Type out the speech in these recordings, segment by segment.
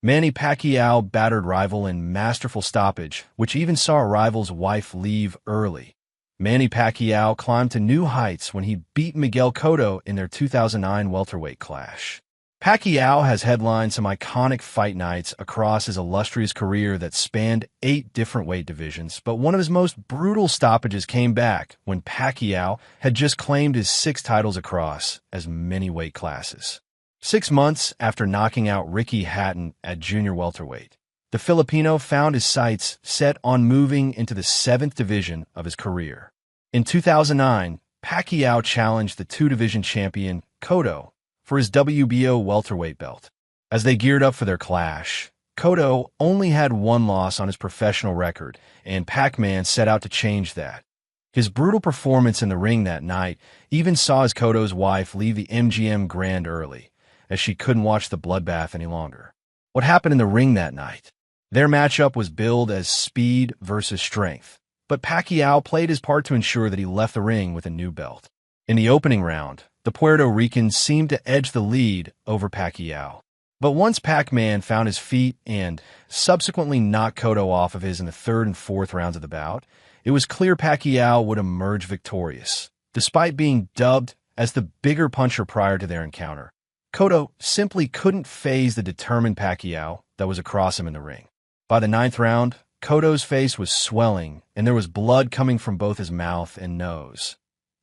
Manny Pacquiao battered rival in masterful stoppage, which even saw a rival's wife leave early. Manny Pacquiao climbed to new heights when he beat Miguel Cotto in their 2009 welterweight clash. Pacquiao has headlined some iconic fight nights across his illustrious career that spanned 8 different weight divisions, but one of his most brutal stoppages came back when Pacquiao had just claimed his 6 titles across as many weight classes. 6 months after knocking out Ricky Hatton at junior welterweight, the Filipino found his sights set on moving into the 7th division of his career. In 2009, Pacquiao challenged the 2-division champion Cotto for his WBO welterweight belt. As they geared up for their clash, Cotto only had 1 loss on his professional record, and Pac-Man set out to change that. His brutal performance in the ring that night even saw his Cotto's wife leave the MGM Grand early, as she couldn't watch the bloodbath any longer. What happened in the ring that night? Their matchup was billed as speed versus strength, but Pacquiao played his part to ensure that he left the ring with a new belt. In the opening round, the Puerto Rican seemed to edge the lead over Pacquiao. But once Pac-Man found his feet and subsequently knocked Cotto off of his in the 3rd and 4th rounds of the bout, it was clear Pacquiao would emerge victorious. Despite being dubbed as the bigger puncher prior to their encounter, Cotto simply couldn't faze the determined Pacquiao that was across him in the ring. By the 9th round, Cotto's face was swelling, and there was blood coming from both his mouth and nose.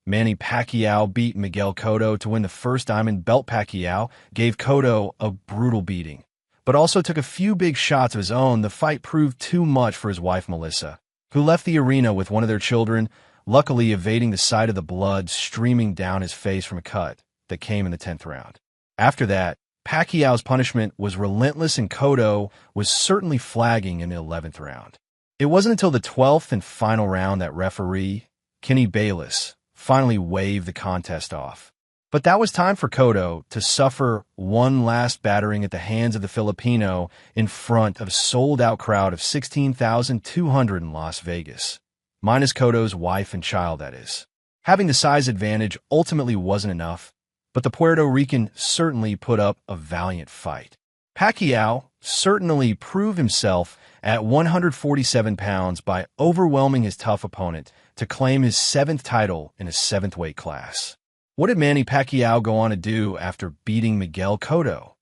Manny Pacquiao beat Miguel Cotto to win the first Diamond Belt. Pacquiao gave Cotto a brutal beating, but also took a few big shots of his own. The fight proved too much for his wife Melissa, who left the arena with one of their children, luckily evading the sight of the blood streaming down his face from a cut that came in the 10th round. After that, Pacquiao's punishment was relentless, and Cotto was certainly flagging in the 11th round. It wasn't until the 12th and final round that referee, Kenny Bayless, finally waved the contest off. But that was time for Cotto to suffer one last battering at the hands of the Filipino in front of a sold-out crowd of 16,200 in Las Vegas, minus Cotto's wife and child, that is. Having the size advantage ultimately wasn't enough, but the Puerto Rican certainly put up a valiant fight. Pacquiao certainly proved himself at 147 pounds by overwhelming his tough opponent to claim his 7th title in a 7th weight class. What did Manny Pacquiao go on to do after beating Miguel Cotto?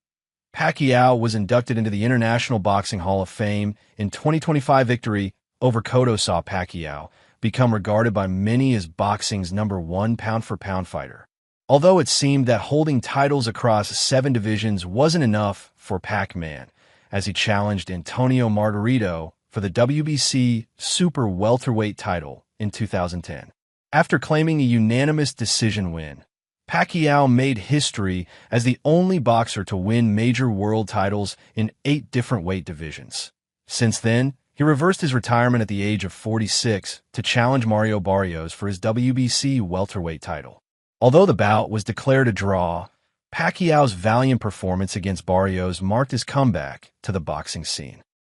Pacquiao was inducted into the International Boxing Hall of Fame in 2025. Victory over Cotto saw Pacquiao become regarded by many as boxing's #1 pound-for-pound fighter. Although it seemed that holding titles across 7 divisions wasn't enough for Pac-Man, as he challenged Antonio Margarito for the WBC Super Welterweight title in 2010. After claiming a unanimous decision win, Pacquiao made history as the only boxer to win major world titles in 8 different weight divisions. Since then, he reversed his retirement at the age of 46 to challenge Mario Barrios for his WBC welterweight title. Although the bout was declared a draw, Pacquiao's valiant performance against Barrios marked his comeback to the boxing scene.